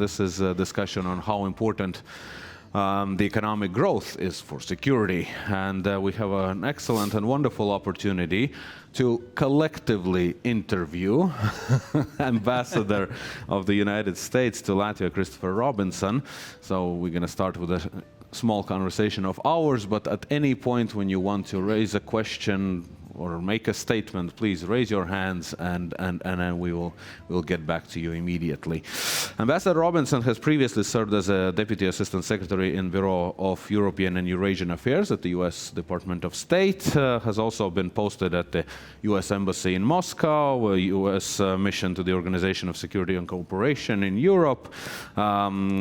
this is a discussion on how important the economic growth is for security. And we have an excellent and wonderful opportunity to collectively interview Ambassador of the United States to Latvia, Christopher Robinson. So we're going to start with a small conversation of ours, but at any point when you want to raise a question or make a statement, please raise your hands, and then we'll get back to you immediately. Ambassador Robinson has previously served as a Deputy Assistant Secretary in Bureau of European and Eurasian Affairs at the U.S. Department of State, has also been posted at the U.S. Embassy in Moscow, a U.S. mission to the Organization of Security and Cooperation in Europe,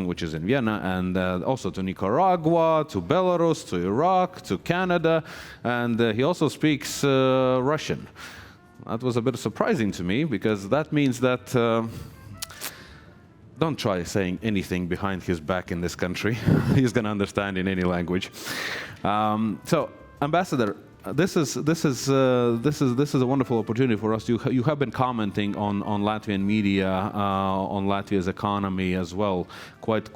which is in Vienna, and also to Nicaragua, to Belarus, to Iraq, to Canada, and he also speaks Russian. That was a bit surprising to me, because that means that don't try saying anything behind his back in this country. He's going to understand in any language. So, Ambassador, this is a wonderful opportunity for us. You have been commenting on Latvian media, on Latvia's economy as well. Quite a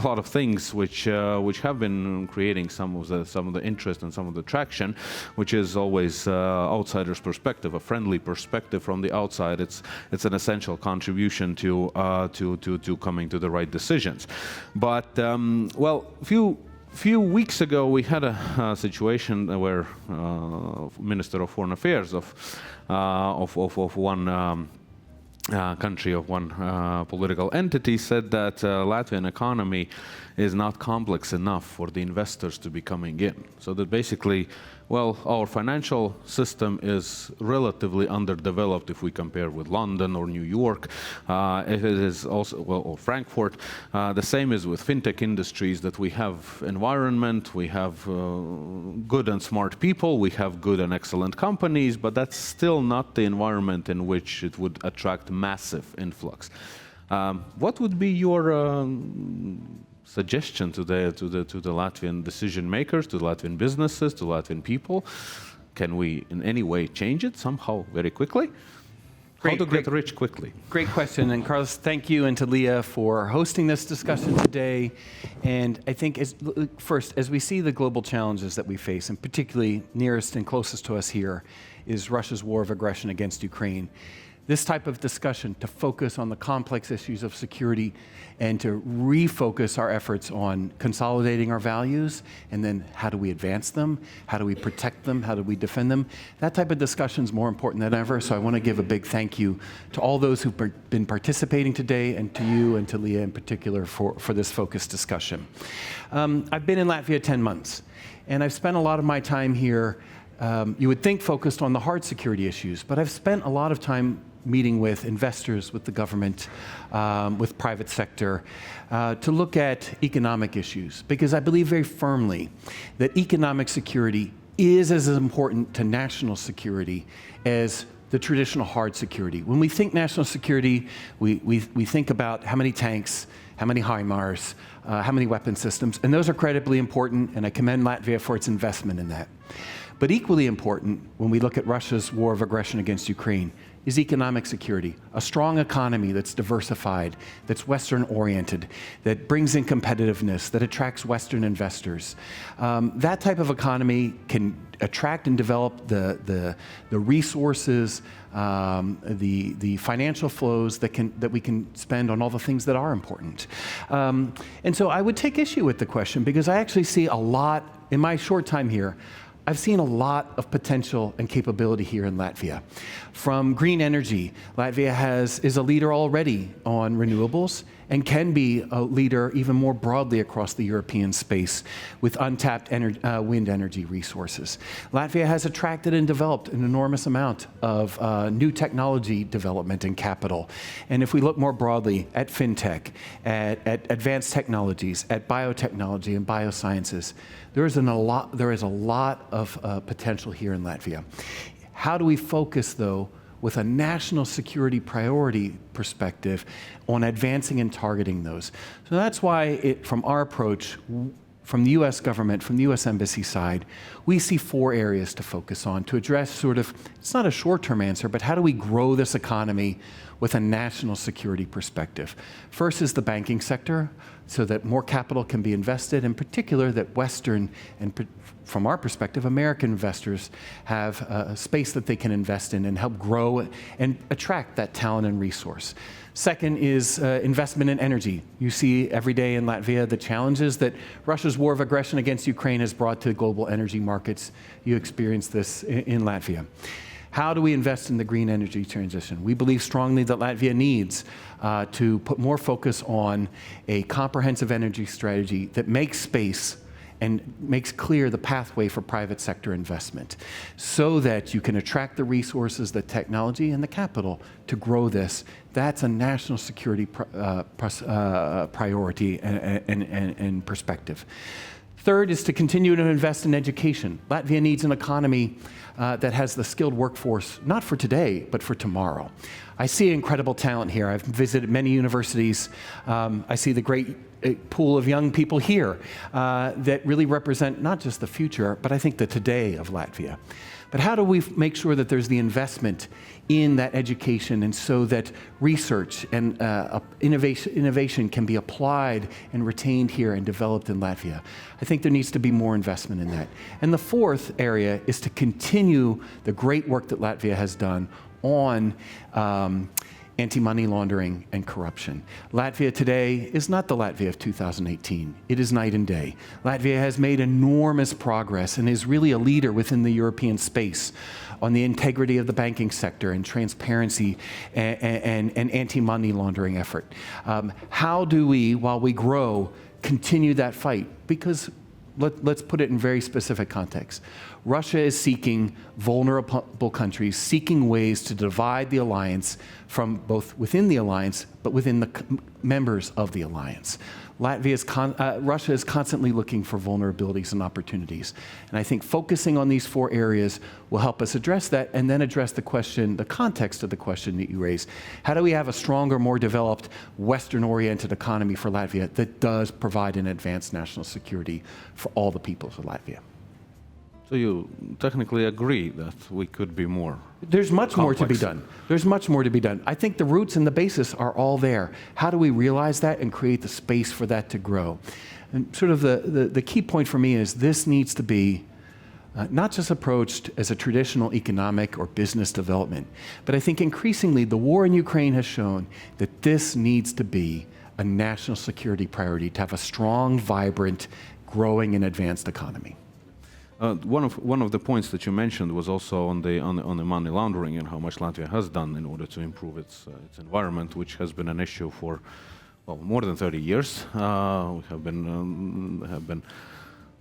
lot of things which have been creating some of the interest and some of the traction, which is always outsider's perspective, a friendly perspective from the outside. It's an essential contribution to coming to the right decisions. But well, few weeks ago, we had a situation where Minister of Foreign Affairs of one country, of one political entity, said that Latvian economy is not complex enough for the investors to be coming in. So that basically, well, our financial system is relatively underdeveloped if we compare with London or New York. It is also, well, or Frankfurt. The same is with fintech industries, that we have environment, we have good and smart people, we have good and excellent companies, but that's still not the environment in which it would attract massive influx. What would be your suggestion to the Latvian decision makers, to the Latvian businesses, to Latvian people? Can we in any way change it somehow very quickly? How to get rich quickly? Great question, and Kārlis, thank you, and to Leah for hosting this discussion today. And I think first, as we see the global challenges that we face, and particularly nearest and closest to us here is Russia's war of aggression against Ukraine. This type of discussion, to focus on the complex issues of security and to refocus our efforts on consolidating our values, and then how do we advance them, how do we protect them, how do we defend them, that type of discussion is more important than ever. So I want to give a big thank you to all those who've been participating today, and to you and to Leah in particular for this focused discussion. I've been in Latvia 10 months, and I've spent a lot of my time here, you would think focused on the hard security issues, but I've spent a lot of time meeting with investors, with the government, with private sector, to look at economic issues, because I believe very firmly that economic security is as important to national security as the traditional hard security. When we think national security, we think about how many tanks, how many HIMARS, how many weapon systems, and those are credibly important, and I commend Latvia for its investment in that. But equally important, when we look at Russia's war of aggression against Ukraine, is economic security. A strong economy that's diversified, that's Western-oriented, that brings in competitiveness, that attracts Western investors. That type of economy can attract and develop the resources, the financial flows that we can spend on all the things that are important. And so I would take issue with the question, because I actually see a lot, in my short time here, I've seen a lot of potential and capability here in Latvia. From green energy, Latvia is a leader already on renewables, and can be a leader even more broadly across the European space with untapped wind energy resources. Latvia has attracted and developed an enormous amount of new technology development and capital. And if we look more broadly at fintech, at advanced technologies, at biotechnology and biosciences, there is a lot of potential here in Latvia. How do we focus, though, with a national security priority perspective on advancing and targeting those? So that's why, from our approach, from the US government, from the US Embassy side, we see 4 areas to focus on to address sort of, it's not a short-term answer, but how do we grow this economy with a national security perspective? First is the banking sector, so that more capital can be invested, in particular that Western and, from our perspective, American investors have a space that they can invest in and help grow and attract that talent and resource. Second is investment in energy. You see every day in Latvia the challenges that Russia's war of aggression against Ukraine has brought to global energy markets. You experience this in Latvia. How do we invest in the green energy transition? We believe strongly that Latvia needs to put more focus on a comprehensive energy strategy that makes space and makes clear the pathway for private sector investment so that you can attract the resources, the technology, and the capital to grow this. That's a national security priority and perspective. Third is to continue to invest in education. Latvia needs an economy that has the skilled workforce, not for today, but for tomorrow. I see incredible talent here. I've visited many universities. I see the great pool of young people here that really represent not just the future, but I think the today of Latvia. But how do we make sure that there's the investment in that education and so that research and innovation can be applied and retained here and developed in Latvia? I think there needs to be more investment in that. And the fourth area is to continue the great work that Latvia has done on anti-money laundering and corruption. Latvia today is not the Latvia of 2018. It is night and day. Latvia has made enormous progress and is really a leader within the European space on the integrity of the banking sector and transparency and anti-money laundering effort. How do we, while we grow, continue that fight? Because let's put it in very specific context. Russia is seeking vulnerable countries, seeking ways to divide the alliance from both within the alliance, but within the members of the alliance. Russia is constantly looking for vulnerabilities and opportunities. And I think focusing on these 4 areas will help us address that and then address the question, the context of the question that you raised. How do we have a stronger, more developed, Western-oriented economy for Latvia that does provide an advanced national security for all the peoples of Latvia? So you technically agree that we could be more There's much complex. more to be done. There's much more to be done. I think the roots and the basis are all there. How do we realize that and create the space for that to grow? And sort of the key point for me is this needs to be not just approached as a traditional economic or business development, but I think increasingly the war in Ukraine has shown that this needs to be a national security priority to have a strong, vibrant, growing, and advanced economy. One of the points that you mentioned was also on the money laundering and how much Latvia has done in order to improve its environment, which has been an issue for more than 30 years. We have been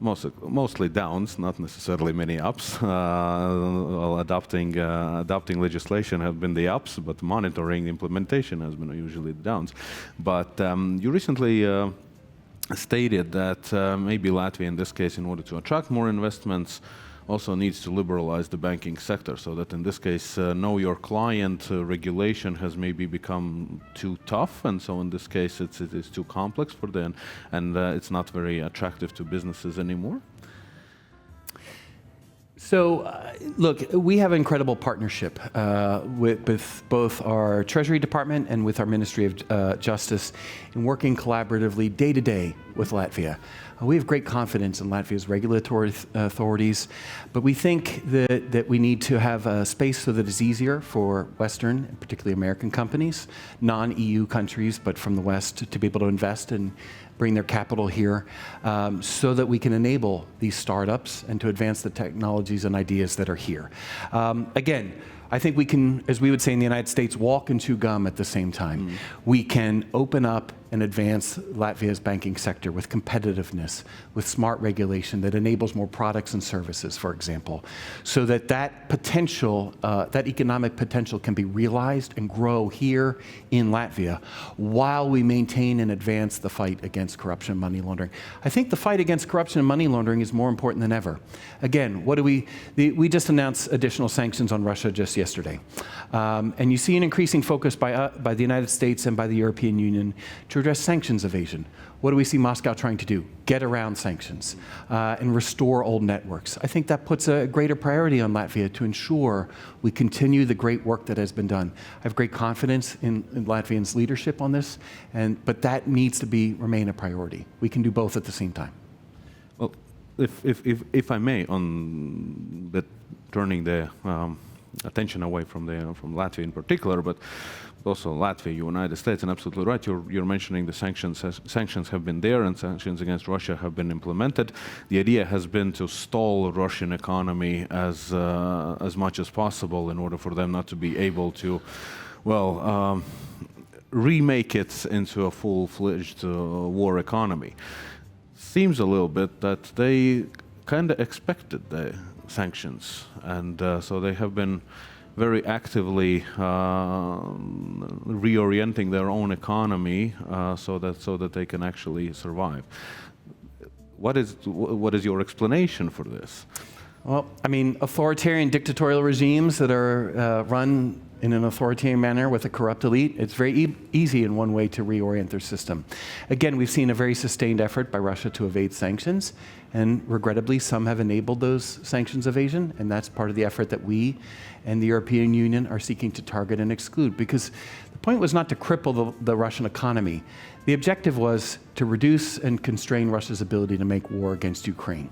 mostly downs, not necessarily many ups. Adopting legislation have been the ups, but monitoring implementation has been usually the downs. But you recently stated that maybe Latvia, in this case, in order to attract more investments, also needs to liberalize the banking sector, so that in this case, know your client regulation has maybe become too tough, and so in this case, it is too complex for them, and it's not very attractive to businesses anymore. So, look, we have an incredible partnership with both our Treasury Department and with our Ministry of Justice in working collaboratively day to day with Latvia. We have great confidence in Latvia's regulatory authorities, but we think that we need to have a space so that it's easier for Western, and particularly American companies, non-EU countries, but from the West, to be able to invest and bring their capital here so that we can enable these startups and to advance the technologies and ideas that are here. Again, I think we can, as we would say in the United States, walk and chew gum at the same time. We can open up and advance Latvia's banking sector with competitiveness, with smart regulation that enables more products and services, for example, so that that potential, that economic potential can be realized and grow here in Latvia while we maintain and advance the fight against corruption and money laundering. I think the fight against corruption and money laundering is more important than ever. Again, what do we just announced additional sanctions on Russia just yesterday. And you see an increasing focus by the United States and by the European Union to address sanctions evasion. What do we see Moscow trying to do? Get around sanctions and restore old networks. I think that puts a greater priority on Latvia to ensure we continue the great work that has been done. I have great confidence in Latvians' leadership on this, but that needs to remain a priority. We can do both at the same time. Well, if I may, on the turning the attention away from Latvia in particular, but also Latvia, United States, and absolutely right. You're mentioning the sanctions. Sanctions have been there, and sanctions against Russia have been implemented. The idea has been to stall the Russian economy as much as possible in order for them not to be able to, well, remake it into a full-fledged war economy. Seems a little bit that they kind of expected the sanctions, and so they have been very actively reorienting their own economy so that they can actually survive. What is your explanation for this? Well, I mean, authoritarian dictatorial regimes that are run in an authoritarian manner with a corrupt elite, it's very easy in one way to reorient their system. Again, we've seen a very sustained effort by Russia to evade sanctions, and regrettably, some have enabled those sanctions evasion, and that's part of the effort that we and the European Union are seeking to target and exclude, because the point was not to cripple the Russian economy. The objective was to reduce and constrain Russia's ability to make war against Ukraine.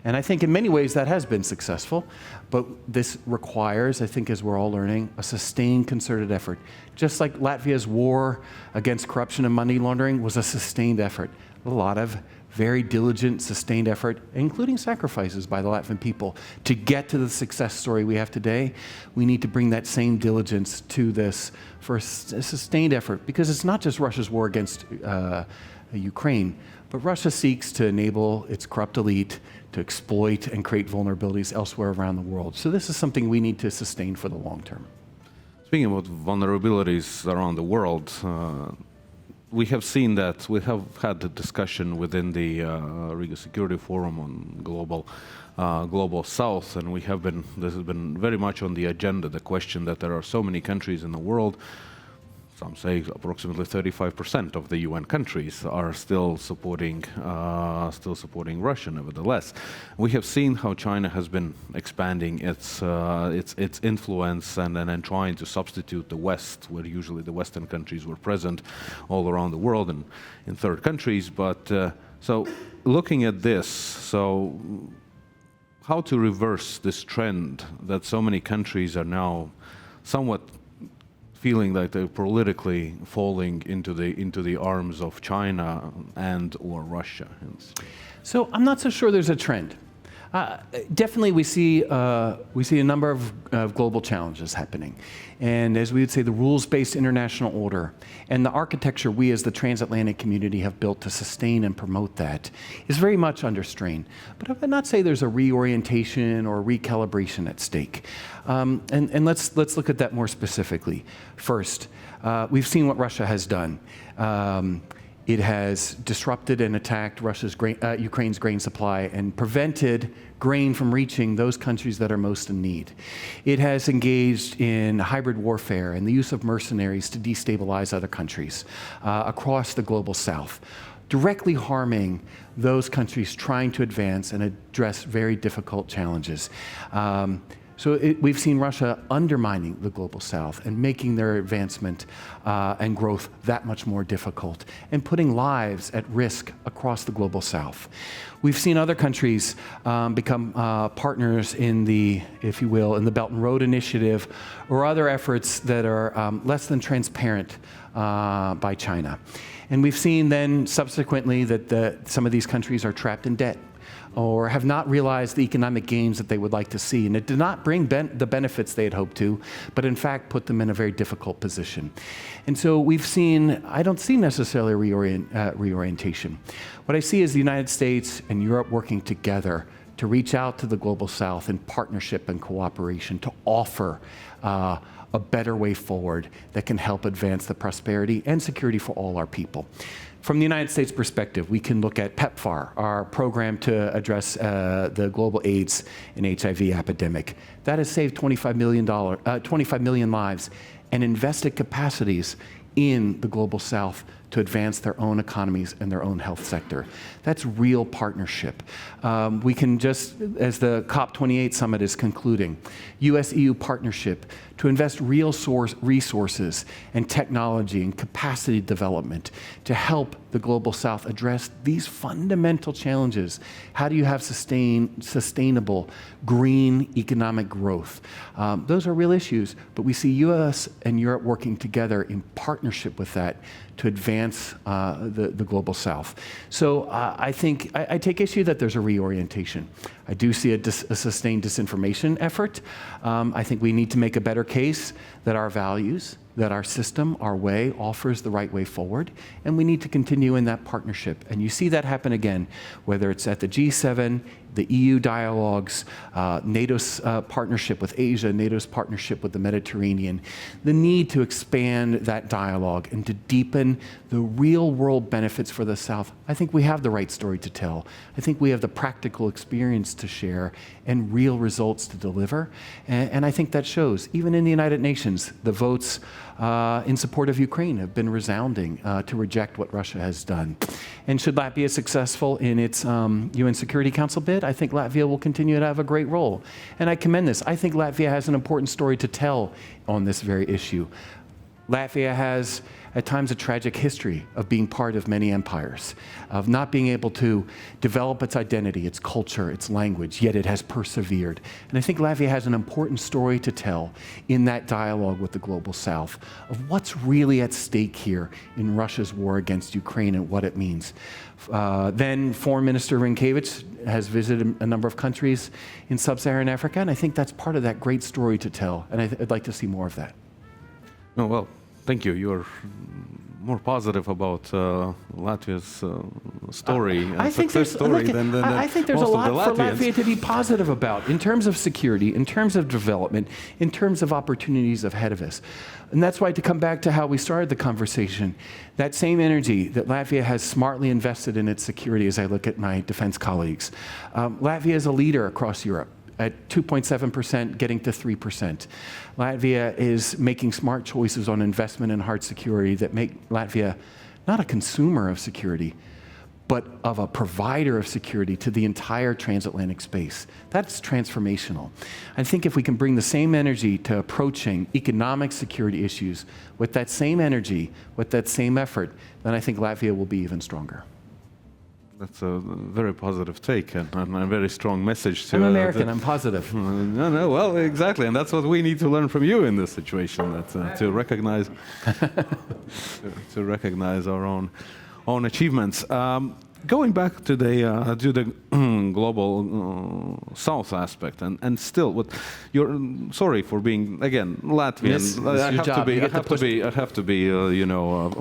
And I think in many ways that has been successful, but this requires, I think as we're all learning, a sustained concerted effort. Just like Latvia's war against corruption and money laundering was a sustained effort. A lot of very diligent, sustained effort, including sacrifices by the Latvian people. To get to the success story we have today, we need to bring that same diligence to this for a sustained effort, because it's not just Russia's war against Ukraine, but Russia seeks to enable its corrupt elite to exploit and create vulnerabilities elsewhere around the world. So this is something we need to sustain for the long term. Speaking about vulnerabilities around the world, we have seen that we have had a discussion within the Riga Security Forum on global South, and this has been very much on the agenda, the question that there are so many countries in the world. Some say approximately 35% of the UN countries are still supporting Russia. Nevertheless, we have seen how China has been expanding its influence and trying to substitute the West, where usually the Western countries were present all around the world and in third countries. But so looking at this, so how to reverse this trend that so many countries are now somewhat feeling like they're politically falling into the arms of China and or Russia? So I'm not so sure there's a trend. Definitely we see a number of global challenges happening. And as we would say, the rules-based international order and the architecture we as the transatlantic community have built to sustain and promote that is very much under strain. But I would not say there's a reorientation or recalibration at stake. And let's look at that more specifically. First, we've seen what Russia has done. It has disrupted and attacked Ukraine's grain supply and prevented grain from reaching those countries that are most in need. It has engaged in hybrid warfare and the use of mercenaries to destabilize other countries across the global South, directly harming those countries trying to advance and address very difficult challenges. So we've seen Russia undermining the global South and making their advancement and growth that much more difficult and putting lives at risk across the global South. We've seen other countries become partners in the, if you will, in the Belt and Road Initiative or other efforts that are less than transparent by China. And we've seen then subsequently that some of these countries are trapped in debt or have not realized the economic gains that they would like to see. And it did not bring the benefits they had hoped to, but in fact put them in a very difficult position. And so we've seen, I don't see necessarily reorientation. What I see is the United States and Europe working together to reach out to the global South in partnership and cooperation to offer a better way forward that can help advance the prosperity and security for all our people. From the United States perspective, we can look at PEPFAR, our program to address the global AIDS and HIV epidemic. That has saved 25 million lives and invested capacities in the global South to advance their own economies and their own health sector. That's real partnership. We can just, as the COP28 summit is concluding, US-EU partnership to invest real resources and technology and capacity development to help the Global South address these fundamental challenges. How do you have sustainable green economic growth? Those are real issues, but we see US and Europe working together in partnership with that to advance the Global South. So I think I take issue that there's a reorientation. I do see a sustained disinformation effort. I think we need to make a better case that our values, that our system, our way, offers the right way forward, and we need to continue in that partnership. And you see that happen again, whether it's at the G7, the EU dialogues, NATO's partnership with Asia, NATO's partnership with the Mediterranean, the need to expand that dialogue and to deepen the real world benefits for the South. I think we have the right story to tell. I think we have the practical experience to share and real results to deliver. And I think that shows. Even in the United Nations, the votes in support of Ukraine have been resounding to reject what Russia has done. And should Latvia be successful in its UN Security Council bid, I think Latvia will continue to have a great role. And I commend this. I think Latvia has an important story to tell on this very issue. Latvia has, at times, a tragic history of being part of many empires, of not being able to develop its identity, its culture, its language, yet it has persevered. And I think Latvia has an important story to tell in that dialogue with the Global South of what's really at stake here in Russia's war against Ukraine and what it means. Then Foreign Minister Rinkevich has visited a number of countries in sub-Saharan Africa, and I think that's part of that great story to tell, and I'd like to see more of that. Oh, well, thank you. You're more positive about Latvia's story and success story than I think there's a most lot of the for Latvians. Latvia to be positive about in terms of security, in terms of development, in terms of opportunities ahead of us. And that's why, to come back to how we started the conversation, that same energy that Latvia has smartly invested in its security, as I look at my defense colleagues. Latvia is a leader across Europe, at 2.7%, getting to 3%. Latvia is making smart choices on investment in hard security that make Latvia not a consumer of security, but of a provider of security to the entire transatlantic space. That's transformational. I think if we can bring the same energy to approaching economic security issues with that same energy, with that same effort, then I think Latvia will be even stronger. That's a very positive take and a very strong message to... I'm American, I'm positive. No, well, exactly, and that's what we need to learn from you in this situation, that, to recognize to recognize our own achievements. Going back to the global South aspect, and still, what you're sorry for being again Latvian. I have to be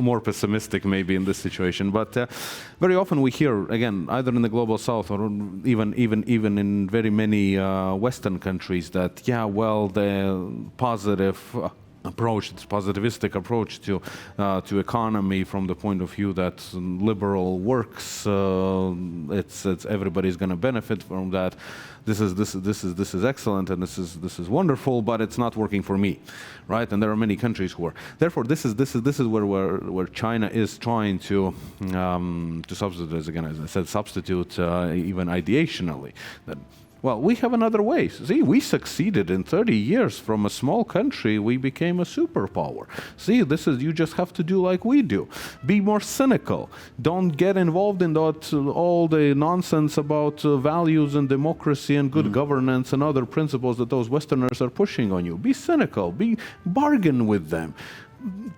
more pessimistic maybe in this situation. But very often we hear again, either in the global South or even in very many Western countries, that the positive approach, it's positivistic approach to economy from the point of view that liberal works, it's everybody's going to benefit from that. This is excellent and this is wonderful, but it's not working for me, right? And there are many countries who are. Therefore, this is where China is trying to subsidize, again, as I said, substitute even ideationally. That, well, we have another way. See, we succeeded in 30 years. From a small country, we became a superpower. See, you just have to do like we do. Be more cynical. Don't get involved in all the nonsense about values and democracy and good governance and other principles that those Westerners are pushing on you. Be cynical. Bargain with them.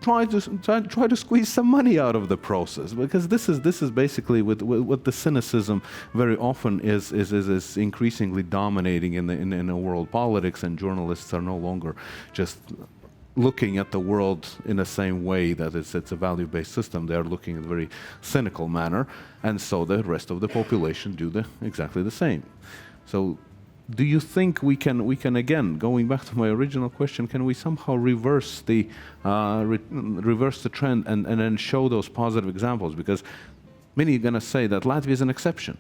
Try to squeeze some money out of the process, because this is basically what the cynicism very often is increasingly dominating in the world politics, and journalists are no longer just looking at the world in the same way that it's a value-based system. They are looking in a very cynical manner, and so the rest of the population do exactly the same. So, do you think we can again, going back to my original question, can we somehow reverse the trend and then show those positive examples? Because many are going to say that Latvia is an exception.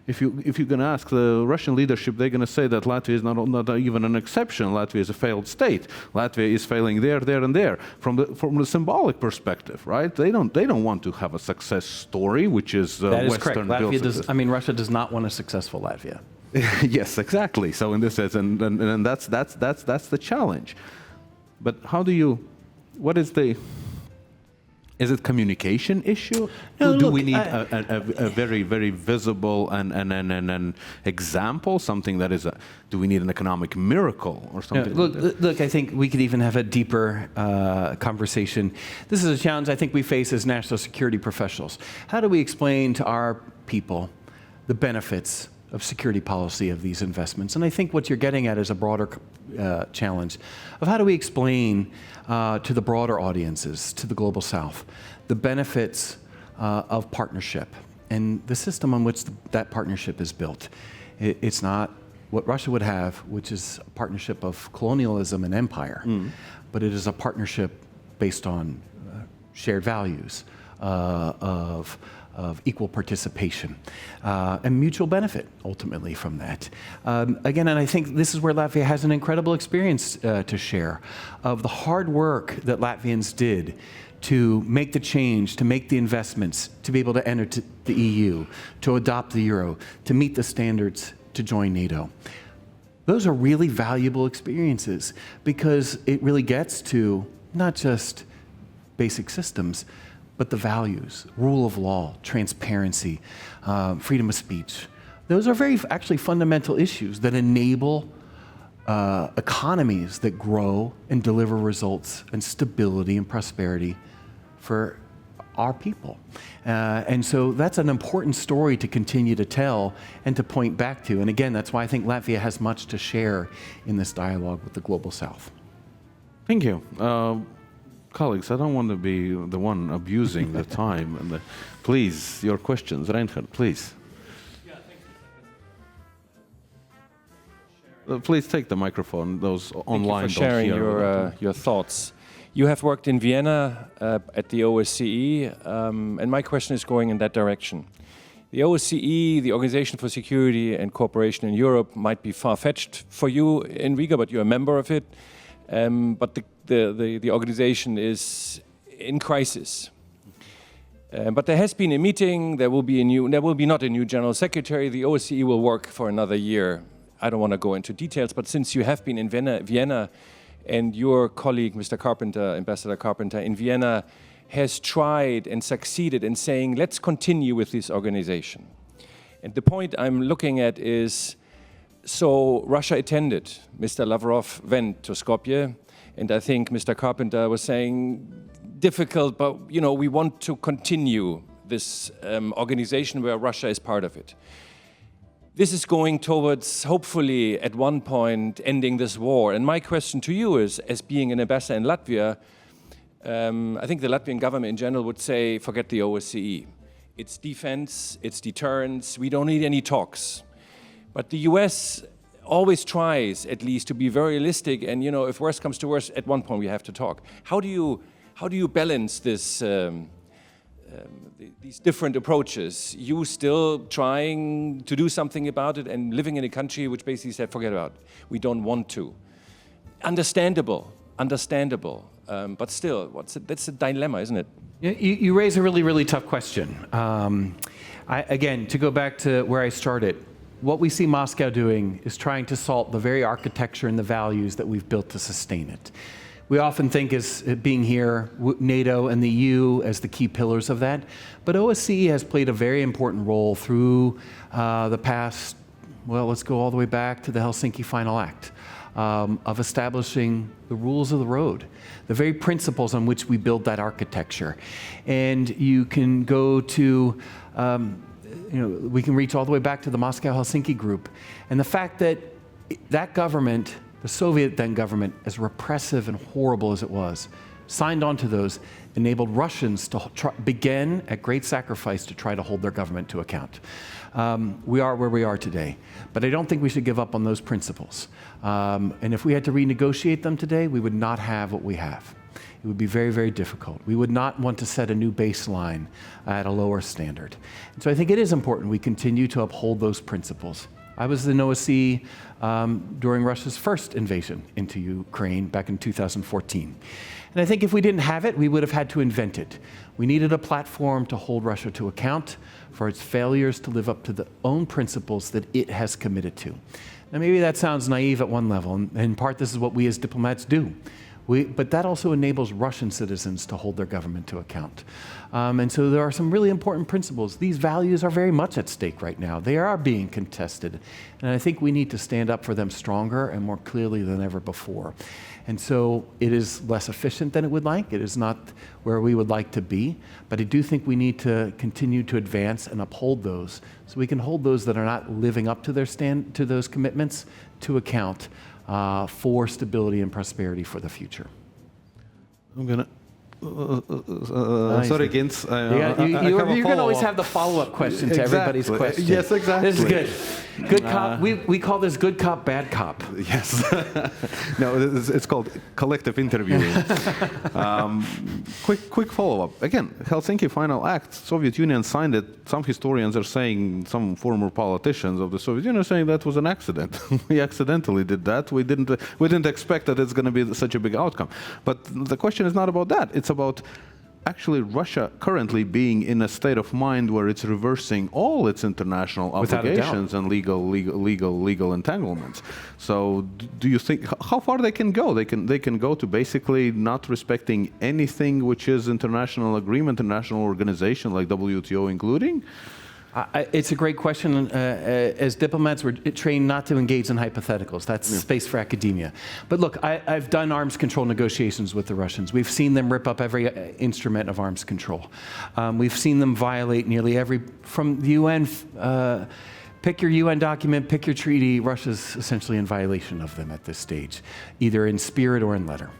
if you're going to ask the Russian leadership, they're going to say that Latvia is not even an exception. Latvia is a failed state. Latvia is failing there, and there. From the symbolic perspective, right? They don't want to have a success story, which is that is Western. correct. Russia does not want a successful Latvia. Yes, exactly. So in this sense, and that's the challenge. But how do you? What is the? Is it communication issue? No, do we need a very, very visible and an example, something that is do we need an economic miracle or something? Look, I think we could even have a deeper conversation. This is a challenge I think we face as national security professionals. How do we explain to our people the benefits of security policy of these investments? And I think what you're getting at is a broader challenge of how do we explain to the broader audiences, to the global South, the benefits of partnership and the system on which that partnership is built. It's not what Russia would have, which is a partnership of colonialism and empire, but it is a partnership based on shared values of equal participation and mutual benefit, ultimately, from that. Again, and I think this is where Latvia has an incredible experience to share of the hard work that Latvians did to make the change, to make the investments, to be able to enter the EU, to adopt the euro, to meet the standards to join NATO. Those are really valuable experiences because it really gets to not just basic systems, but the values, rule of law, transparency, freedom of speech. Those are very actually fundamental issues that enable economies that grow and deliver results and stability and prosperity for our people. And so that's an important story to continue to tell and to point back to. And again, that's why I think Latvia has much to share in this dialogue with the Global South. Thank you. Colleagues, I don't want to be the one abusing the time. And please, your questions. Reinhard, please. Yeah, thank you. Please take the microphone. Those online Thank you for sharing your thoughts. You have worked in Vienna at the OSCE, and my question is going in that direction. The OSCE, the Organization for Security and Cooperation in Europe, might be far-fetched for you in Riga, but you're a member of it. But the organization is in crisis. But there has been a meeting. There will be not a new general secretary. The OSCE will work for another year. I don't want to go into details, but since you have been in Vienna, and your colleague, Mr. Carpenter, Ambassador Carpenter, in Vienna, has tried and succeeded in saying, let's continue with this organization. And the point I'm looking at is, so Russia attended. Mr. Lavrov went to Skopje, and I think Mr. Carpenter was saying, difficult, but we want to continue this organization where Russia is part of it. This is going towards, hopefully, at one point, ending this war. And my question to you is, as being an ambassador in Latvia, I think the Latvian government in general would say, forget the OSCE. It's defense, it's deterrence, we don't need any talks. But the US always tries, at least, to be very realistic, and if worse comes to worse, at one point we have to talk. How do you balance this, these different approaches? You still trying to do something about it and living in a country which basically said, forget about it. We don't want to. Understandable, but still, that's a dilemma, isn't it? You raise a really, really tough question. Again, to go back to where I started, what we see Moscow doing is trying to assault the very architecture and the values that we've built to sustain it. We often think as being here, NATO and the EU as the key pillars of that, but OSCE has played a very important role through the past, well, let's go all the way back to the Helsinki Final Act, of establishing the rules of the road, the very principles on which we build that architecture. And you can go to, we can reach all the way back to the Moscow-Helsinki group. And the fact that that government, the Soviet then government, as repressive and horrible as it was, signed on to those, enabled Russians to begin at great sacrifice to try to hold their government to account. We are where we are today, but I don't think we should give up on those principles. And if we had to renegotiate them today, we would not have what we have. It would be very, very difficult. We would not want to set a new baseline at a lower standard. And so I think it is important we continue to uphold those principles. I was in OSCE during Russia's first invasion into Ukraine back in 2014. And I think if we didn't have it, we would have had to invent it. We needed a platform to hold Russia to account for its failures to live up to the own principles that it has committed to. Now, maybe that sounds naive at one level, and in part this is what we as diplomats do. But that also enables Russian citizens to hold their government to account. And so there are some really important principles. These values are very much at stake right now. They are being contested. And I think we need to stand up for them stronger and more clearly than ever before. And so it is less efficient than it would like. It is not where we would like to be. But I do think we need to continue to advance and uphold those so we can hold those that are not living up to to those commitments to account for stability and prosperity for the future. I'm gonna. Sorry, Gins. You can always have the follow-up question to everybody's question. Yes, exactly. This is good. Good cop. We call this good cop, bad cop. Yes. No, it's called collective interviewing. Quick follow-up. Again, Helsinki Final Act. Soviet Union signed it. Some historians are saying, some former politicians of the Soviet Union are saying that was an accident. We accidentally did that. We didn't expect that it's going to be such a big outcome. But the question is not about that. It's about actually Russia currently being in a state of mind where it's reversing all its international obligations and legal entanglements. So do you think how far they can go? They can go to basically not respecting anything which is international agreement, international organization like WTO including? It's a great question. As diplomats, we're trained not to engage in hypotheticals. That's space for academia. But look, I've done arms control negotiations with the Russians. We've seen them rip up every instrument of arms control. We've seen them violate nearly every, from the UN, pick your UN document, pick your treaty, Russia's essentially in violation of them at this stage, either in spirit or in letter.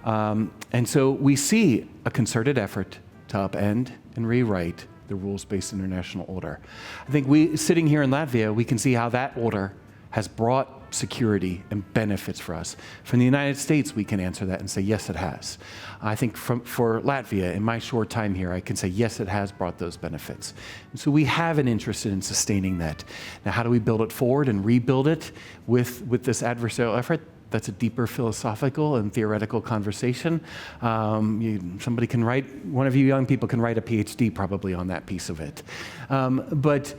And so we see a concerted effort to upend and rewrite the rules-based international order. I think sitting here in Latvia, we can see how that order has brought security and benefits for us. From the United States, we can answer that and say, yes, it has. I think for Latvia, in my short time here, I can say, yes, it has brought those benefits. And so we have an interest in sustaining that. Now, how do we build it forward and rebuild it with this adversarial effort? That's a deeper philosophical and theoretical conversation. Somebody can write, one of you young people can write a PhD probably on that piece of it. But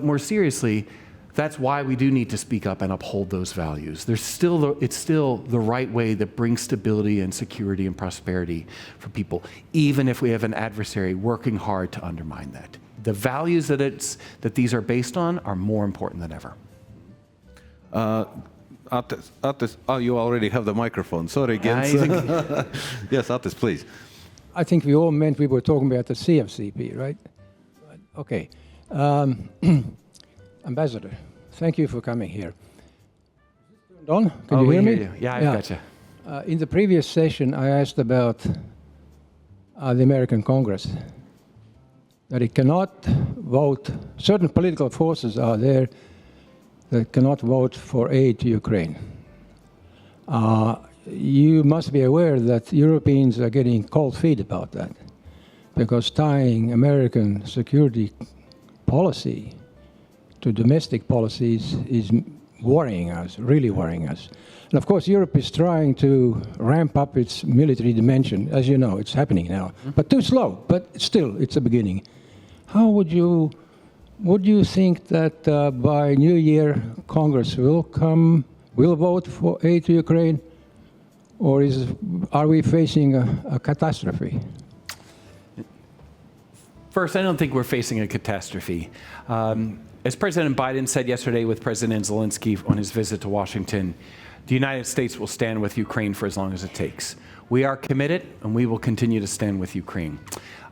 more seriously, that's why we do need to speak up and uphold those values. It's still the right way that brings stability and security and prosperity for people, even if we have an adversary working hard to undermine that. The values that these are based on are more important than ever. Attis, you already have the microphone. Sorry, Gens. Yes, Attis, please. I think we all meant we were talking about the CFCP, right? Okay. Ambassador, thank you for coming here. Don, can you hear me? Yeah, I've got you. In the previous session, I asked about the American Congress, that it cannot vote, certain political forces are there that cannot vote for aid to Ukraine. You must be aware that Europeans are getting cold feet about that, because tying American security policy to domestic policies is worrying us, really worrying us. And of course, Europe is trying to ramp up its military dimension. As you know, it's happening now, but too slow, but still, it's a beginning. How would you think that by New Year, Congress will vote for aid to Ukraine, or are we facing a catastrophe? First, I don't think we're facing a catastrophe. As President Biden said yesterday with President Zelensky on his visit to Washington, the United States will stand with Ukraine for as long as it takes. We are committed, and we will continue to stand with Ukraine.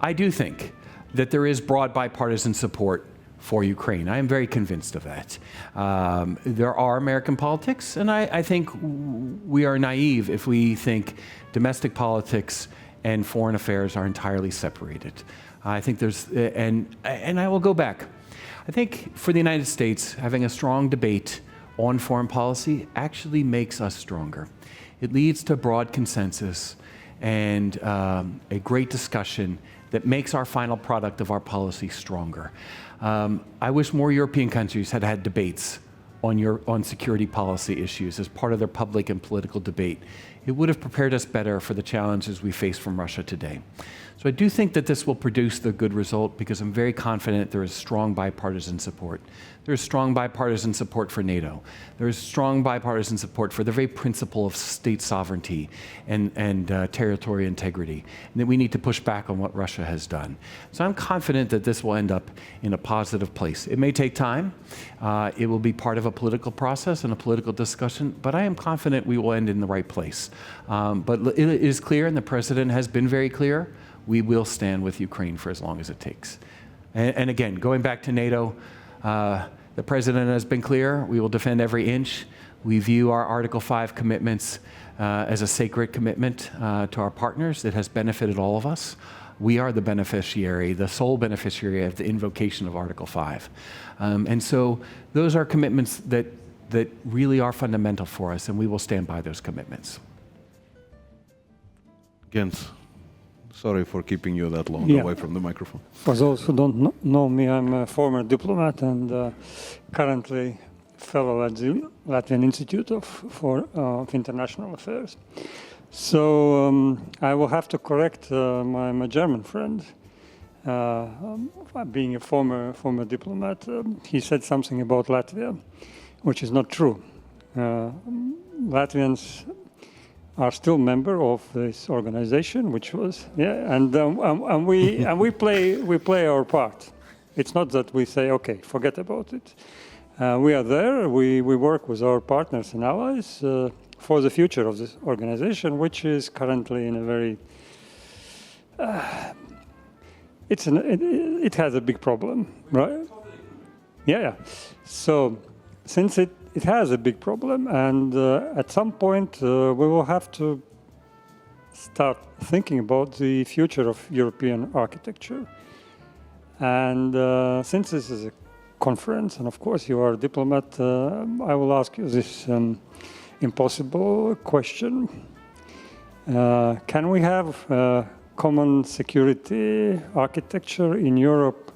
I do think that there is broad bipartisan support for Ukraine. I am very convinced of that. There are American politics, and I think we are naive if we think domestic politics and foreign affairs are entirely separated. I think there's, and I will go back. I think for the United States, having a strong debate on foreign policy actually makes us stronger. It leads to broad consensus and a great discussion that makes our final product of our policy stronger. I wish more European countries had had debates on security policy issues as part of their public and political debate. It would have prepared us better for the challenges we face from Russia today. So I do think that this will produce the good result because I'm very confident there is strong bipartisan support. There is strong bipartisan support for NATO. There is strong bipartisan support for the very principle of state sovereignty and territorial integrity, and that we need to push back on what Russia has done. So I'm confident that this will end up in a positive place. It may take time. It will be part of a political process and a political discussion, but I am confident we will end in the right place. But it is clear, and the President has been very clear, we will stand with Ukraine for as long as it takes. And again, going back to NATO, the President has been clear, we will defend every inch. We view our Article 5 commitments as a sacred commitment to our partners that has benefited all of us. We are the beneficiary, the sole beneficiary of the invocation of Article 5. And so those are commitments that really are fundamental for us, and we will stand by those commitments. Gens, sorry for keeping you that long away from the microphone. For those who don't know me, I'm a former diplomat and currently fellow at the Latvian Institute of International Affairs. So I will have to correct my German friend. Being a former diplomat, he said something about Latvia, which is not true. Latvians are still member of this organization, which was and we play our part. It's not that we say, okay, forget about it. We are there. We work with our partners and allies for the future of this organization, which is currently in a very it has a big problem, right? Yeah. So since it has a big problem, and at some point we will have to start thinking about the future of European architecture. And since this is a conference, and of course you are a diplomat, I will ask you this impossible question. Can we have common security architecture in Europe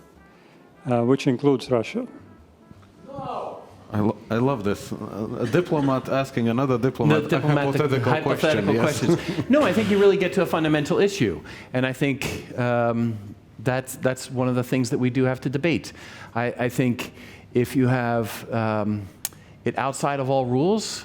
which includes Russia? I love this. A diplomat asking another diplomat hypothetical questions. No, I think you really get to a fundamental issue. And I think that's one of the things that we do have to debate. I think if you have it outside of all rules,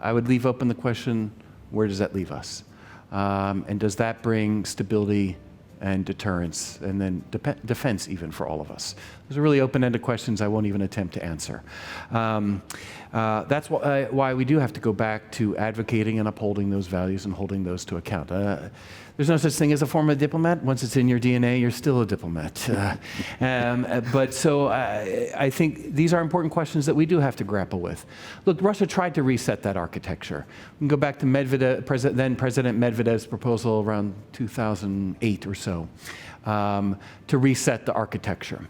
I would leave open the question, where does that leave us? And does that bring stability and deterrence, and then defense even for all of us? Those are really open-ended questions I won't even attempt to answer. That's why we do have to go back to advocating and upholding those values and holding those to account. There's no such thing as a former diplomat. Once it's in your DNA, you're still a diplomat. But so I think these are important questions that we do have to grapple with. Look, Russia tried to reset that architecture. We can go back to Medvedev, then President Medvedev's proposal around 2008 or so, to reset the architecture.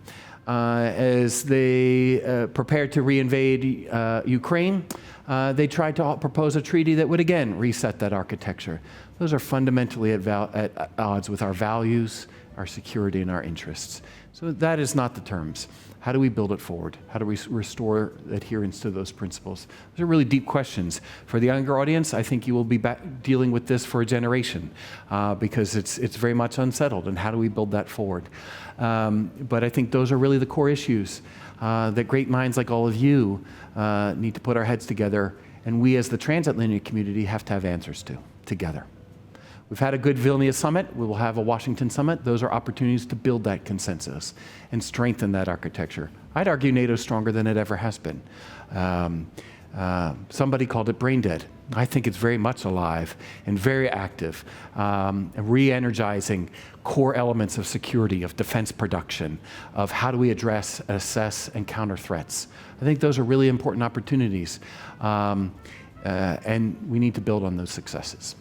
As they prepared to reinvade Ukraine, they tried to propose a treaty that would again reset that architecture. Those are fundamentally at odds with our values, our security, and our interests. So that is not the terms. How do we build it forward? How do we restore adherence to those principles? Those are really deep questions. For the younger audience, I think you will be dealing with this for a generation because it's very much unsettled. And how do we build that forward? But I think those are really the core issues that great minds like all of you need to put our heads together, and we as the transatlantic community have to have answers to together. We've had a good Vilnius summit. We will have a Washington summit. Those are opportunities to build that consensus and strengthen that architecture. I'd argue NATO is stronger than it ever has been. Somebody called it brain dead. I think it's very much alive and very active, re-energizing core elements of security, of defense production, of how do we address, assess, and counter threats. I think those are really important opportunities, and we need to build on those successes.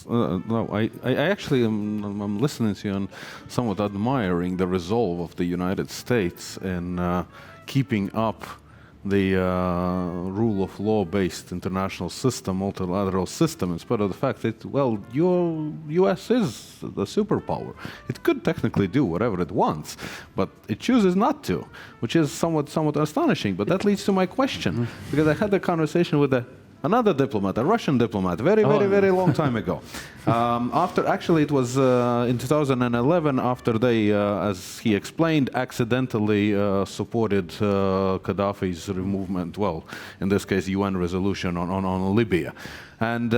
No, I actually I'm listening to you and somewhat admiring the resolve of the United States in keeping up the rule of law-based international system, multilateral system, in spite of the fact that, well, your U.S. is the superpower. It could technically do whatever it wants, but it chooses not to, which is somewhat astonishing. But that leads to my question, because I had a conversation with another diplomat, a Russian diplomat, very long time ago. Actually, it was in 2011, after they, as he explained, accidentally supported Gaddafi's removal, well, in this case, UN resolution on Libya. And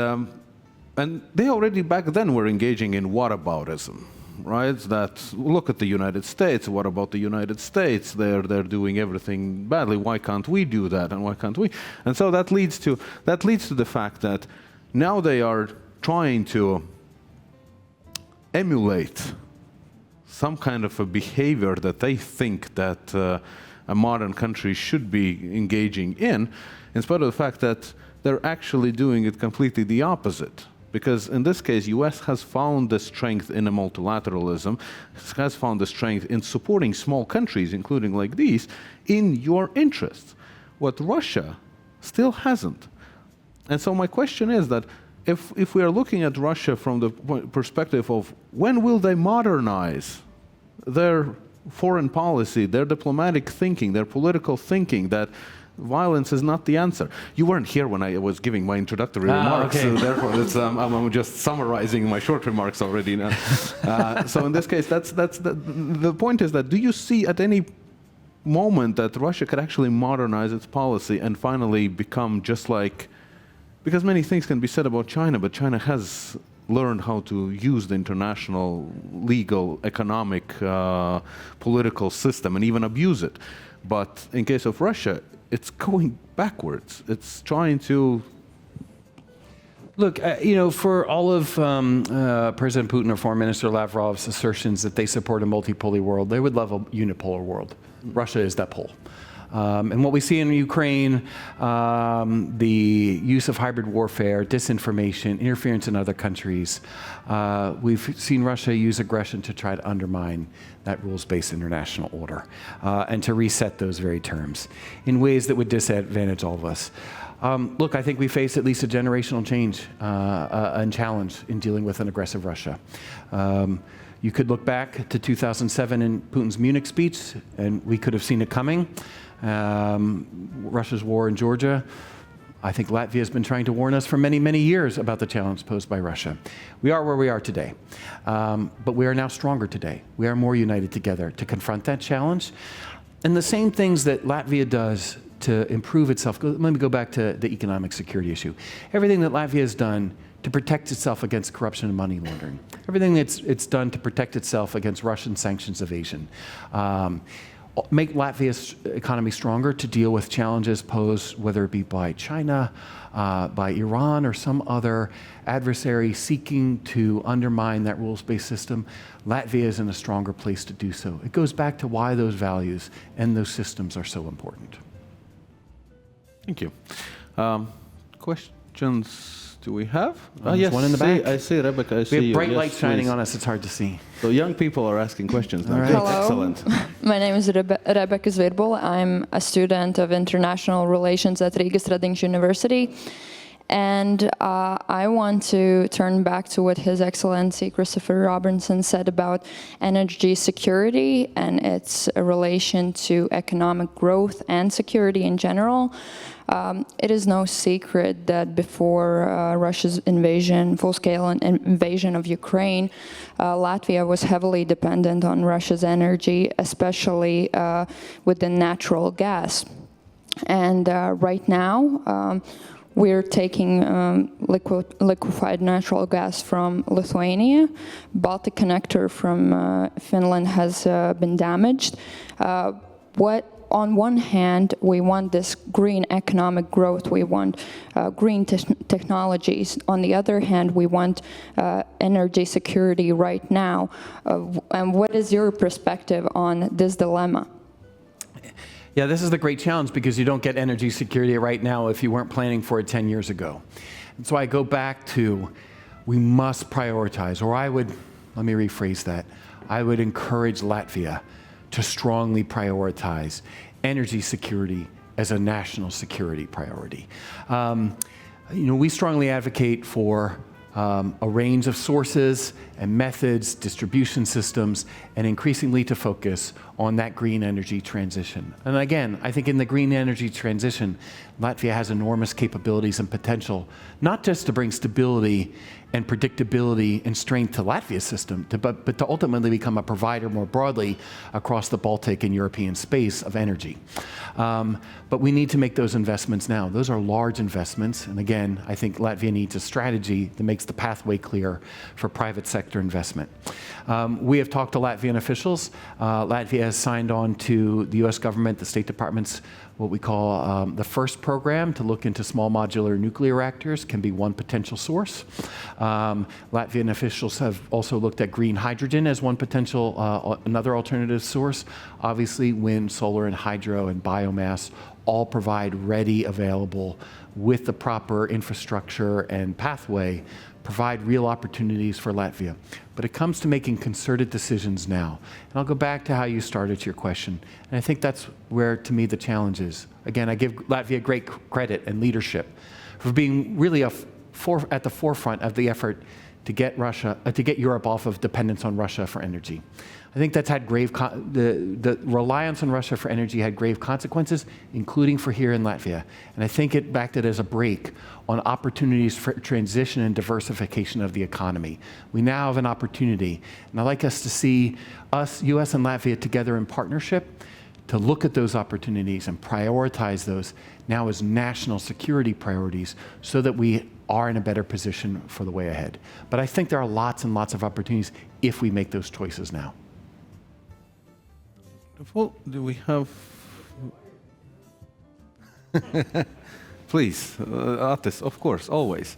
they already back then were engaging in whataboutism. Right? That look at the United States. What about the United States? They're doing everything badly. Why can't we do that? And why can't we? And so that leads to the fact that now they are trying to emulate some kind of a behavior that they think that a modern country should be engaging in spite of the fact that they're actually doing it completely the opposite. Because in this case, U.S. has found the strength in a multilateralism, has found the strength in supporting small countries, including like these, in your interests. What Russia still hasn't. And so my question is that if we are looking at Russia from the perspective of when will they modernize their foreign policy, their diplomatic thinking, their political thinking, that violence is not the answer. You weren't here when I was giving my introductory remarks, okay. So therefore I'm just summarizing my short remarks already now. So in this case, that's the point is that do you see at any moment that Russia could actually modernize its policy and finally become just like, because many things can be said about China, but China has learned how to use the international legal, economic, political system and even abuse it. But in case of Russia, it's going backwards. It's trying to... Look, for all of President Putin or Foreign Minister Lavrov's assertions that they support a multipolar world, they would love a unipolar world. Russia is that pole. And what we see in Ukraine, the use of hybrid warfare, disinformation, interference in other countries, we've seen Russia use aggression to try to undermine that rules-based international order and to reset those very terms in ways that would disadvantage all of us. Look, I think we face at least a generational change and challenge in dealing with an aggressive Russia. You could look back to 2007 in Putin's Munich speech, and we could have seen it coming. Russia's war in Georgia. I think Latvia has been trying to warn us for many, many years about the challenge posed by Russia. We are where we are today, but we are now stronger today. We are more united together to confront that challenge. And the same things that Latvia does to improve itself, let me go back to the economic security issue. Everything that Latvia has done to protect itself against corruption and money laundering. Everything it's done to protect itself against Russian sanctions evasion. Make Latvia's economy stronger to deal with challenges posed, whether it be by China, by Iran, or some other adversary seeking to undermine that rules-based system. Latvia is in a stronger place to do so. It goes back to why those values and those systems are so important. Thank you. Questions do we have? Yes, one in the back. I see Rebecca. I see We have you. bright Yes, lights shining please. on us. It's hard to see. So young people are asking questions now. All right. Good. Hello. Excellent. My name is Rebecca Zvirbul. I'm a student of international relations at Riga University. And I want to turn back to what His Excellency Christopher Robinson said about energy security and its relation to economic growth and security in general. It is no secret that before Russia's invasion, full-scale invasion of Ukraine, Latvia was heavily dependent on Russia's energy, especially with the natural gas. And right now, we're taking liquefied natural gas from Lithuania. Baltic connector from Finland has been damaged. On one hand, we want this green economic growth, we want green technologies. On the other hand, we want energy security right now. And what is your perspective on this dilemma? Yeah, this is the great challenge because you don't get energy security right now if you weren't planning for it 10 years ago. And so I go back to, we must prioritize, or let me rephrase that, I would encourage Latvia to strongly prioritize energy security as a national security priority. We strongly advocate for a range of sources and methods, distribution systems, and increasingly to focus on that green energy transition. And again, I think in the green energy transition, Latvia has enormous capabilities and potential, not just to bring stability and predictability and strength to Latvia's system, but to ultimately become a provider more broadly across the Baltic and European space of energy. But we need to make those investments now. Those are large investments. And again, I think Latvia needs a strategy that makes the pathway clear for private sector investment. We have talked to Latvian officials. Latvia has signed on to the US government, the State Department's what we call the FIRST program to look into small modular nuclear reactors can be one potential source. Latvian officials have also looked at green hydrogen as one potential, another alternative source. Obviously, wind, solar, and hydro and biomass all provide ready, available, with the proper infrastructure and pathway, provide real opportunities for Latvia. But it comes to making concerted decisions now. And I'll go back to how you started your question. And I think that's where, to me, the challenge is. Again, I give Latvia great credit and leadership for being really at the forefront of the effort to get Europe off of dependence on Russia for energy. I think that's had the reliance on Russia for energy had grave consequences, including for here in Latvia. And I think it acted as a brake on opportunities for transition and diversification of the economy. We now have an opportunity, and I'd like us to see us, US and Latvia, together in partnership to look at those opportunities and prioritize those now as national security priorities so that we are in a better position for the way ahead. But I think there are lots and lots of opportunities if we make those choices now. Do we have... Please, Atis, of course, always.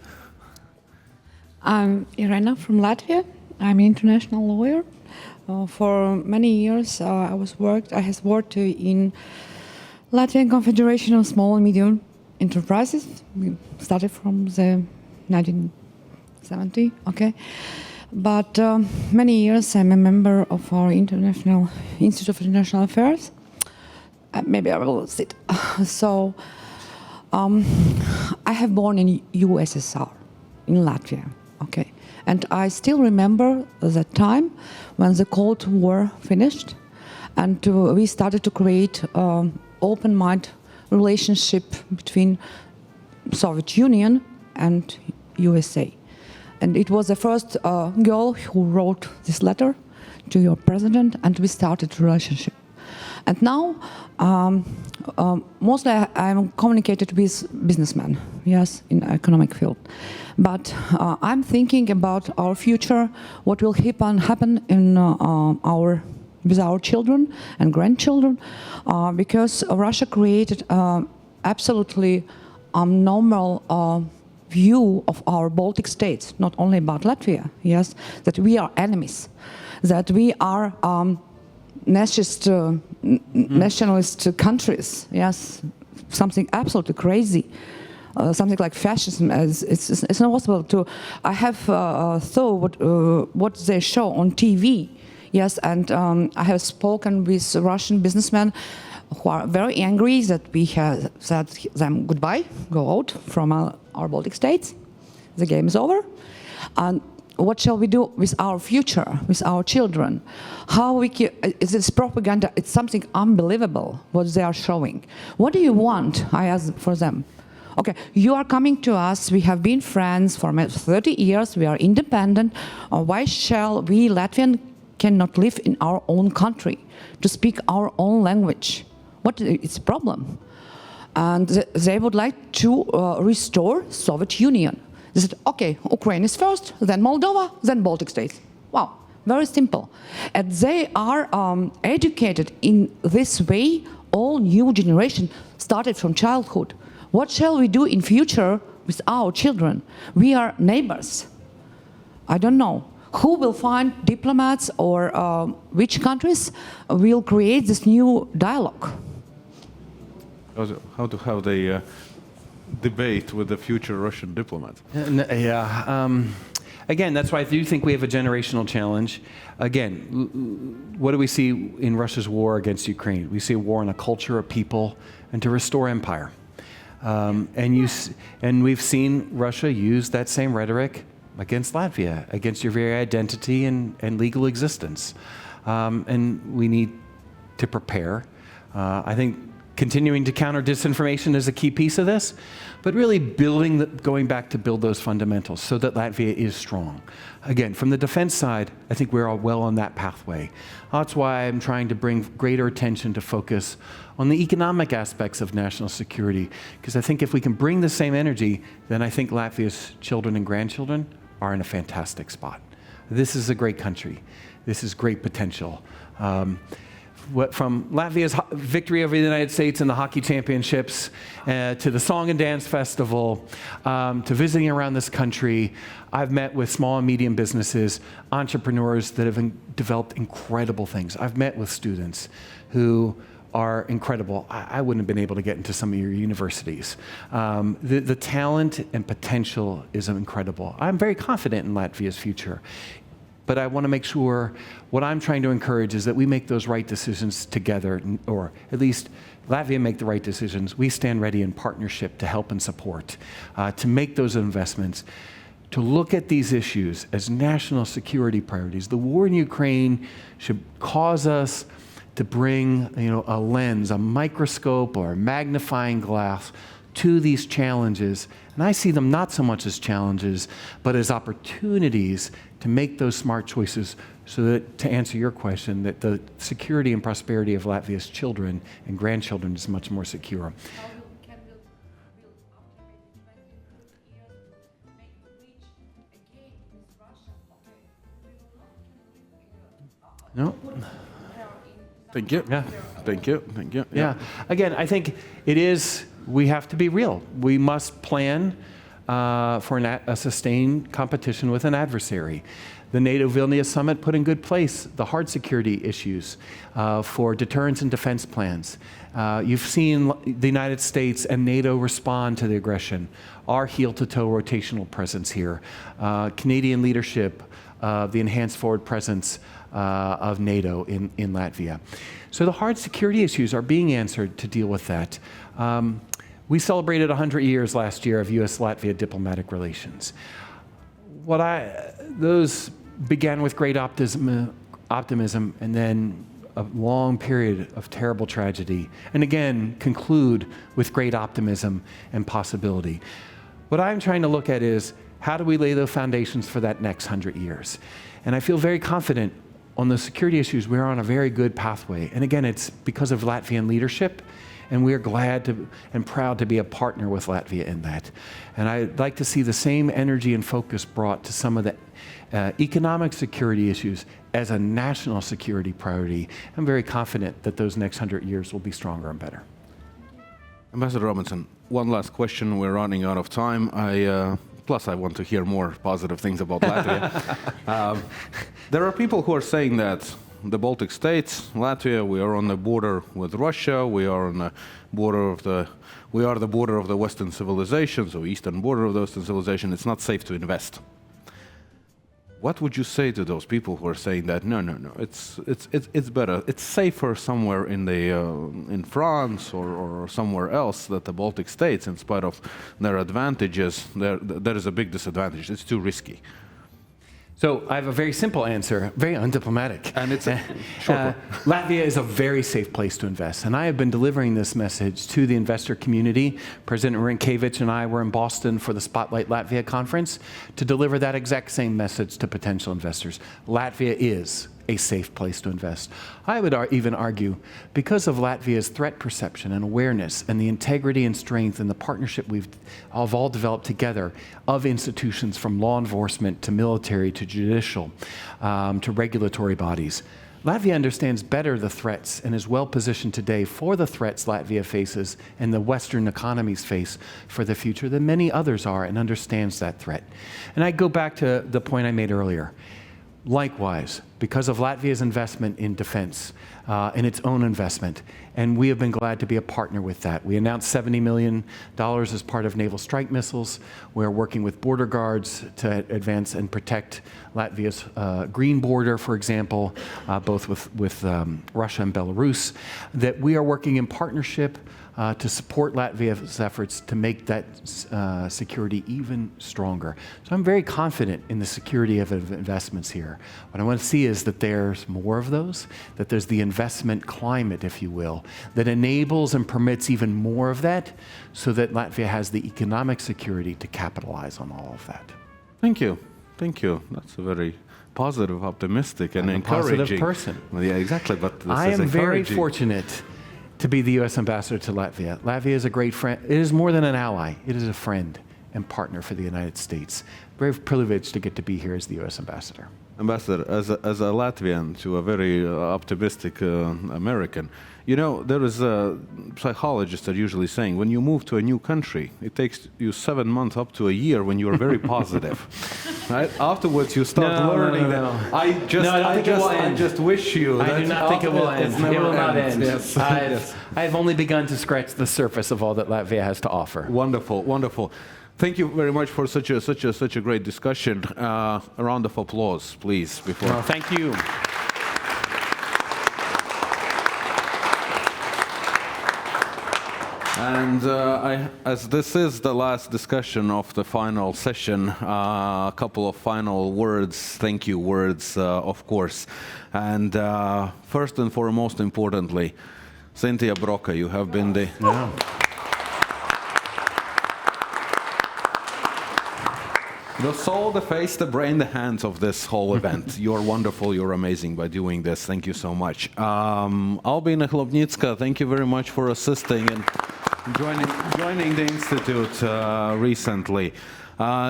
I'm Irena from Latvia. I'm an international lawyer. For many years, I have worked in Latvian Confederation of Small and Medium Enterprises. We started from the 1970, okay. But many years I'm a member of our International Institute of International Affairs. Maybe I will sit. So I have born in USSR, in Latvia, okay. And I still remember the time when the Cold War finished and we started to create open-minded relationship between Soviet Union and USA. And it was the first girl who wrote this letter to your president, and we started a relationship. And now, mostly I'm communicated with businessmen, yes, in economic field. But I'm thinking about our future, what will happen in with our children and grandchildren, because Russia created absolutely abnormal view of our Baltic states, not only about Latvia, yes, that we are enemies, that we are nationalist countries, yes, something absolutely crazy, something like fascism. It's not possible to. I have thought what they show on TV, yes, and I have spoken with Russian businessmen who are very angry that we have said them goodbye, go out from our Baltic states. The game is over. And what shall we do with our future, with our children? How we is this propaganda? It's something unbelievable what they are showing. What do you want? I ask for them. Okay, you are coming to us. We have been friends for 30 years. We are independent. Why shall we Latvian cannot live in our own country to speak our own language? What is the problem? And they would like to restore Soviet Union. They said, okay, Ukraine is first, then Moldova, then Baltic states. Wow, very simple. And they are educated in this way. All new generation started from childhood. What shall we do in future with our children? We are neighbors. I don't know. Who will find diplomats or which countries will create this new dialogue? How to have the debate with the future Russian diplomats? again, that's why I do think we have a generational challenge. Again, what do we see in Russia's war against Ukraine? We see a war on a culture, a people, and to restore empire. And we've seen Russia use that same rhetoric against Latvia, against your very identity and legal existence. And we need to prepare. I think continuing to counter disinformation is a key piece of this, but really going back to build those fundamentals so that Latvia is strong. Again, from the defense side, I think we're all well on that pathway. That's why I'm trying to bring greater attention to focus on the economic aspects of national security, because I think if we can bring the same energy, then I think Latvia's children and grandchildren are in a fantastic spot. This is a great country. This is great potential. From Latvia's victory over the United States in the hockey championships, to the Song and Dance Festival, to visiting around this country, I've met with small and medium businesses, entrepreneurs that have developed incredible things. I've met with students who are incredible. I wouldn't have been able to get into some of your universities. The talent and potential is incredible. I'm very confident in Latvia's future. But I want to make sure what I'm trying to encourage is that we make those right decisions together, or at least Latvia make the right decisions. We stand ready in partnership to help and support, to make those investments, to look at these issues as national security priorities. The war in Ukraine should cause us to bring, a lens, a microscope or a magnifying glass to these challenges. And I see them not so much as challenges, but as opportunities to make those smart choices so that, to answer your question, that the security and prosperity of Latvia's children and grandchildren is much more secure. No. Thank you. Yeah. Thank you. Thank you. Yeah. Again, I think we have to be real. We must plan for a sustained competition with an adversary. The NATO Vilnius summit put in good place the hard security issues for deterrence and defense plans. You've seen the United States and NATO respond to the aggression, our heel-to-toe rotational presence here, Canadian leadership, the enhanced forward presence of NATO in Latvia. So the hard security issues are being answered to deal with that. We celebrated 100 years last year of U.S.-Latvia diplomatic relations. Those began with great optimism and then a long period of terrible tragedy, and again conclude with great optimism and possibility. What I'm trying to look at is, how do we lay the foundations for that next 100 years? And I feel very confident on the security issues. We're on a very good pathway. And again, it's because of Latvian leadership, and we're glad and proud to be a partner with Latvia in that. And I'd like to see the same energy and focus brought to some of the economic security issues as a national security priority. I'm very confident that those next 100 years will be stronger and better. Ambassador Robinson, one last question. We're running out of time. Plus, I want to hear more positive things about Latvia. There are people who are saying that the Baltic states, Latvia, we are on the border with Russia. We are on the border of the Western civilization, so eastern border of the Western civilization. It's not safe to invest. What would you say to those people who are saying that no, it's better, it's safer somewhere in France or somewhere else, that the Baltic states, in spite of their advantages, there is a big disadvantage. It's too risky. So I have a very simple answer, very undiplomatic. And it's a short one. Latvia is a very safe place to invest. And I have been delivering this message to the investor community. President Rinkevich and I were in Boston for the Spotlight Latvia conference to deliver that exact same message to potential investors. Latvia is a safe place to invest. I would even argue, because of Latvia's threat perception and awareness and the integrity and strength and the partnership we've all developed together of institutions from law enforcement to military to judicial to regulatory bodies, Latvia understands better the threats and is well positioned today for the threats Latvia faces and the Western economies face for the future than many others are, and understands that threat. And I go back to the point I made earlier. likewise, because of Latvia's investment in defense, in its own investment, and we have been glad to be a partner with that. We announced $70 million as part of naval strike missiles. We're working with border guards to advance and protect Latvia's green border, for example, both with Russia and Belarus, that we are working in partnership to support Latvia's efforts to make that security even stronger. So I'm very confident in the security of investments here. What I want to see is that there's more of those, that there's the investment climate, if you will, that enables and permits even more of that, so that Latvia has the economic security to capitalize on all of that. Thank you. Thank you. That's a very positive, optimistic, and encouraging. Positive person. Well, yeah, exactly. But this I is am very encouraging. fortunate to be the U.S. ambassador to Latvia. Latvia is a great friend. It is more than an ally. It is a friend and partner for the United States. Very privileged to get to be here as the U.S. ambassador. Ambassador, as a Latvian to a very optimistic American, you know, there is a psychologist that usually saying, when you move to a new country, it takes you 7 months up to a year when you are very positive. Right? Afterwards, you start learning that. I just wish you. I do not think it will end. It will not end. Yes. I've only begun to scratch the surface of all that Latvia has to offer. Wonderful, wonderful. Thank you very much for such a great discussion. A round of applause, please. Before. Well, thank you. And as this is the last discussion of the final session, a couple of final words, thank you words, of course. And first and foremost, importantly, Cynthia Broca, you have been the... Yeah. The soul, the face, the brain, the hands of this whole event. You're wonderful, you're amazing by doing this. Thank you so much. Albina Chlobnitska, thank you very much for assisting and joining the Institute recently.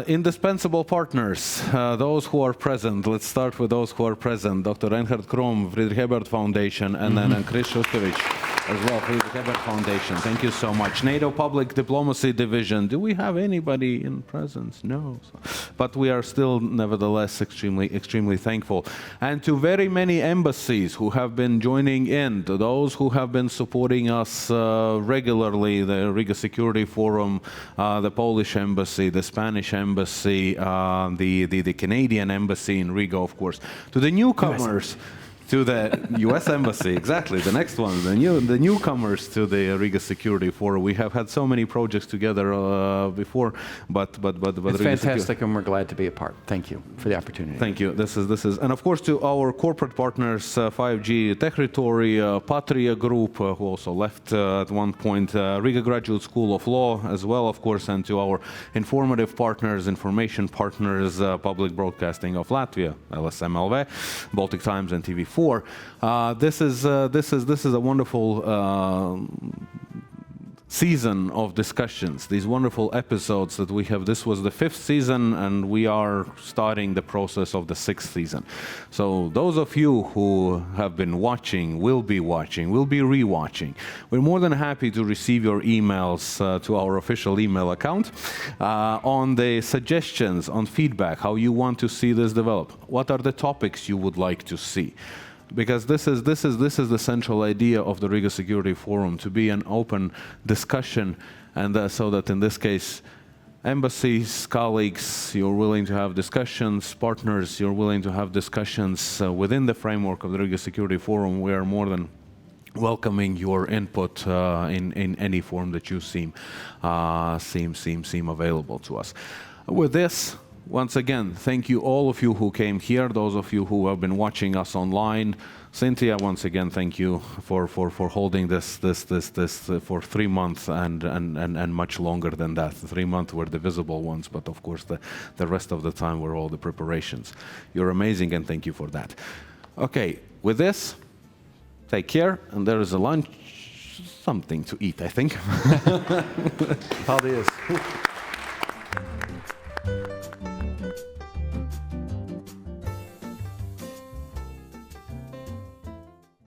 Indispensable partners, those who are present. Let's start with those who are present. Dr. Reinhard Krom, Friedrich-Ebert Foundation, and then Chris Shuskevich as well, Friedrich-Ebert Foundation. Thank you so much. NATO Public Diplomacy Division. Do we have anybody in presence? No. But we are still, nevertheless, extremely thankful. And to very many embassies who have been joining in, to those who have been supporting us regularly, the Riga Security Forum, the Polish Embassy, the Spanish Embassy, the Canadian Embassy in Riga, of course. To the newcomers, to the U.S. Embassy, exactly, the next one, the newcomers to the Riga Security Forum. We have had so many projects together before, but it's fantastic, and we're glad to be a part. Thank you for the opportunity. Thank you. This is, and of course to our corporate partners, 5G Techritory, Patria Group, who also left at one point, Riga Graduate School of Law as well, of course, and to our informative partners, information partners, Public Broadcasting of Latvia, eng.lsm.lv, Baltic Times, and TV4. This is a wonderful season of discussions, these wonderful episodes that we have. This was the 5th season, and we are starting the process of the 6th season. So those of you who have been watching, will be rewatching, we're more than happy to receive your emails to our official email account on the suggestions, on feedback, how you want to see this develop. What are the topics you would like to see? Because this is the central idea of the Riga Security Forum, to be an open discussion, and so that in this case, embassies, colleagues, you're willing to have discussions, partners, you're willing to have discussions within the framework of the Riga Security Forum. We are more than welcoming your input in any form that you seem available to us. With this, once again, thank you all of you who came here, those of you who have been watching us online. Cynthia, once again, thank you for holding this for 3 months and much longer than that. 3 months were the visible ones, but of course the rest of the time were all the preparations. You're amazing, and thank you for that. Okay, with this, take care, and there is a lunch, something to eat, I think. Paldies.